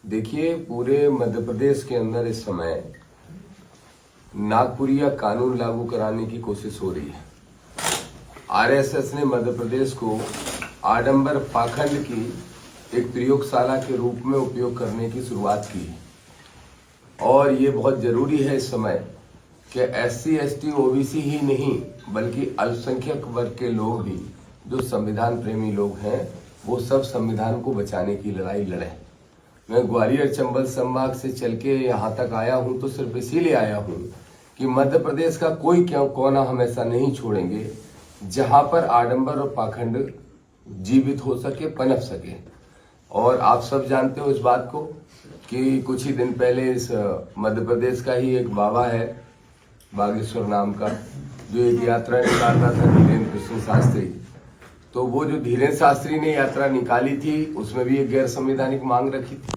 देखिए, पूरे मध्य प्रदेश के अंदर इस समय नागपुरिया कानून लागू कराने की कोशिश हो रही है। आरएसएस ने मध्य प्रदेश को आडंबर पाखंड की एक प्रयोगशाला के रूप में उपयोग करने की शुरुआत की है और ये बहुत जरूरी है इस समय कि एससी, एसटी, ओबीसी ही नहीं बल्कि अल्पसंख्यक वर्ग के लोग भी जो संविधान प्रेमी लोग हैं वो सब संविधान को बचाने की लड़ाई लड़ें। मैं ग्वालियर चंबल संभाग से चल के यहाँ तक आया हूँ तो सिर्फ इसीलिए आया हूँ कि मध्य प्रदेश का कोई कोना हम ऐसा नहीं छोड़ेंगे जहाँ पर आडंबर और पाखंड जीवित हो सके, पनप सके। और आप सब जानते हो इस बात को कि कुछ ही दिन पहले इस मध्य प्रदेश का ही एक बाबा है बागेश्वर नाम का, जो एक यात्रा निकाल रहा था, धीरेन्द्र कृष्ण शास्त्री। तो वो जो धीरेन्द्र शास्त्री ने यात्रा निकाली थी उसमें भी एक गैर संवैधानिक मांग रखी थी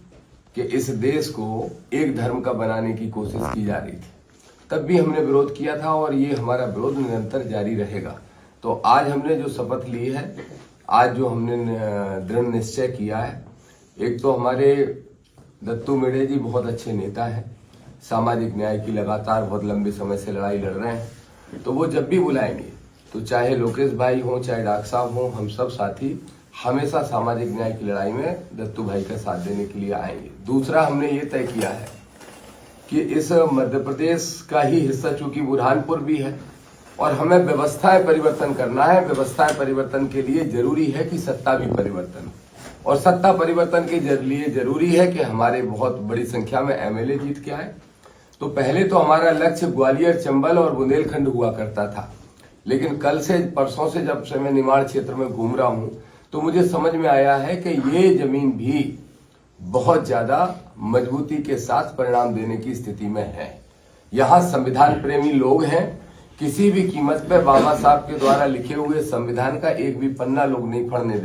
कि इस देश को एक धर्म का बनाने की कोशिश की जा रही थी। तब भी हमने विरोध किया था और ये हमारा विरोध निरंतर जारी रहेगा। तो आज हमने जो शपथ ली है, आज जो हमने दृढ़ निश्चय किया है, एक तो हमारे दत्तू मेढ़े जी बहुत अच्छे नेता हैं, सामाजिक न्याय की लगातार बहुत लंबे समय से लड़ाई लड़ रहे हैं, तो वो जब भी बुलाएंगे तो चाहे लोकेश भाई हो चाहे डॉक्टर साहब हो, हम सब साथी हमेशा सामाजिक न्याय की लड़ाई में दत्तू भाई का साथ देने के लिए आएंगे। दूसरा, हमने ये तय किया है कि इस मध्य प्रदेश का ही हिस्सा चूंकि बुरहानपुर भी है और हमें व्यवस्थाएं परिवर्तन करना है। व्यवस्थाएं परिवर्तन के लिए जरूरी है कि सत्ता भी परिवर्तन, और सत्ता परिवर्तन के लिए जरूरी है कि हमारे बहुत बड़ी संख्या में एमएलए जीत के आए। तो पहले तो हमारा लक्ष्य ग्वालियर, चंबल और बुंदेलखंड हुआ करता था, लेकिन कल से परसों से जब से मैं निमाड़ क्षेत्र में घूम रहा हूं तो मुझे समझ में आया है कि ये जमीन भी बहुत ज्यादा मजबूती के साथ परिणाम देने की स्थिति में है। यहाँ संविधान प्रेमी लोग हैं, किसी भी कीमत पर बाबा साहब के द्वारा लिखे हुए संविधान का एक भी पन्ना लोग नहीं पढ़ने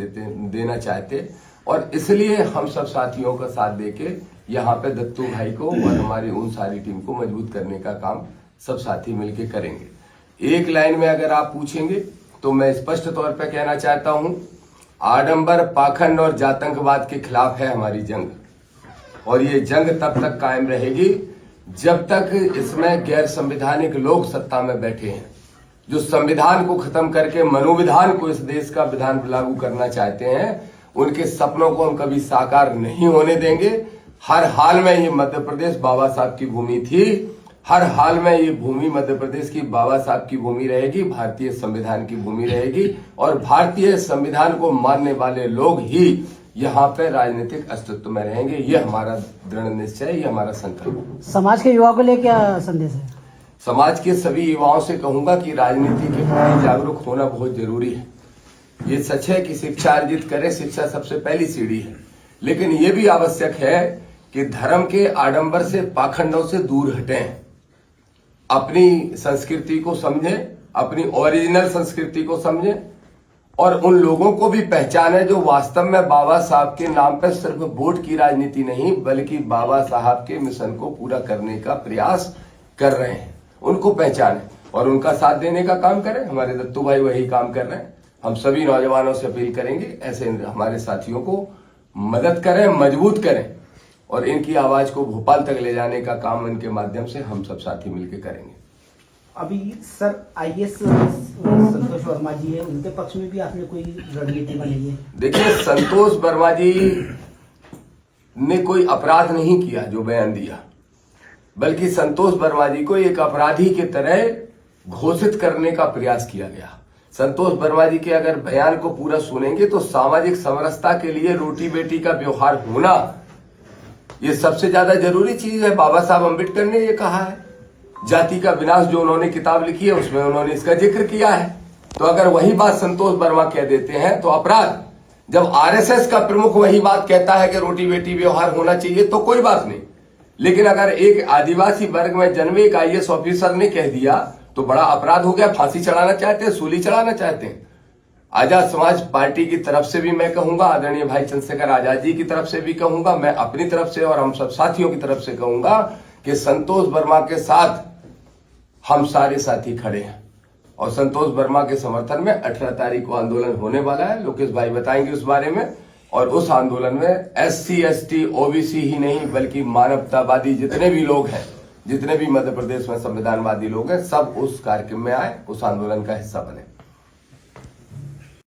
देना चाहते, और इसलिए हम सब साथियों का साथ देके यहाँ पे दत्तू भाई को और हमारी उन सारी टीम को मजबूत करने का काम सब साथी मिलके करेंगे। एक लाइन में अगर आप पूछेंगे तो मैं स्पष्ट तौर पर कहना चाहता हूं, आडंबर, पाखंड और जातंकवाद के खिलाफ है हमारी जंग, और ये जंग तब तक कायम रहेगी जब तक इसमें गैर संवैधानिक लोग सत्ता में बैठे हैं, जो संविधान को खत्म करके मनोविधान को इस देश का विधान लागू करना चाहते हैं। उनके सपनों को हम कभी साकार नहीं होने देंगे। हर हाल में ये मध्य प्रदेश बाबा साहब की भूमि थी, हर हाल में ये भूमि मध्य प्रदेश की बाबा साहब की भूमि रहेगी, भारतीय संविधान की भूमि रहेगी, और भारतीय संविधान को मानने वाले लोग ही यहाँ पे राजनीतिक अस्तित्व में रहेंगे। ये हमारा दृढ़ निश्चय, ये हमारा संकल्प। समाज के युवाओं के लिए क्या संदेश है? समाज के सभी युवाओं से कहूंगा कि राजनीति के प्रति जागरूक होना बहुत जरूरी है। ये सच है कि शिक्षा अर्जित करें, शिक्षा सबसे पहली सीढ़ी है, लेकिन ये भी आवश्यक है कि धर्म के आडंबर से, पाखंडों से दूर हटें, अपनी संस्कृति को समझें, अपनी ओरिजिनल संस्कृति को समझें, और उन लोगों को भी पहचाने जो वास्तव में बाबा साहब के नाम पर सिर्फ वोट की राजनीति नहीं बल्कि बाबा साहब के मिशन को पूरा करने का प्रयास कर रहे हैं। उनको पहचाने और उनका साथ देने का काम करें। हमारे दत्तू भाई वही काम कर रहे हैं। हम सभी नौजवानों से अपील करेंगे, ऐसे हमारे साथियों को मदद करें, मजबूत करें, और इनकी आवाज को भोपाल तक ले जाने का काम इनके माध्यम से हम सब साथी मिलकर करेंगे। अभी सर आईएएस संतोष वर्मा जी है, उनके पक्ष में भी आपने कोई रणनीति बनाई है? देखिए, संतोष वर्मा जी ने कोई अपराध नहीं किया जो बयान दिया, बल्कि संतोष वर्मा जी को एक अपराधी के तरह घोषित करने का प्रयास किया गया। संतोष वर्मा जी के अगर बयान को पूरा सुनेंगे तो सामाजिक समरसता के लिए रोटी बेटी का व्यवहार होना ये सबसे ज्यादा जरूरी चीज है। बाबा साहब अम्बेडकर ने ये कहा है, जाति का विनाश जो उन्होंने किताब लिखी है उसमें उन्होंने इसका जिक्र किया है। तो अगर वही बात संतोष वर्मा कह देते हैं तो अपराध, जब आरएसएस का प्रमुख वही बात कहता है कि रोटी बेटी व्यवहार होना चाहिए तो कोई बात नहीं, लेकिन अगर एक आदिवासी वर्ग में जन्मे एक आईएएस ऑफिसर ने कह दिया तो बड़ा अपराध हो गया। फांसी चढ़ाना चाहते हैं, सूली चढ़ाना चाहते हैं। आजाद समाज पार्टी की तरफ से भी मैं कहूंगा, आदरणीय भाई चंद्रशेखर आजाद जी की तरफ से भी कहूंगा, मैं अपनी तरफ से और हम सब साथियों की तरफ से कहूंगा कि संतोष वर्मा के साथ हम सारे साथी खड़े हैं, और संतोष वर्मा के समर्थन में 18 तारीख को आंदोलन होने वाला है। लोकेश भाई बताएंगे उस बारे में, और उस आंदोलन में SC ST OBC ही नहीं बल्कि मानवतावादी जितने भी लोग हैं, जितने भी मध्य प्रदेश में संविधानवादी लोग हैं, सब उस कार्यक्रम में आए, उस आंदोलन का हिस्सा बने।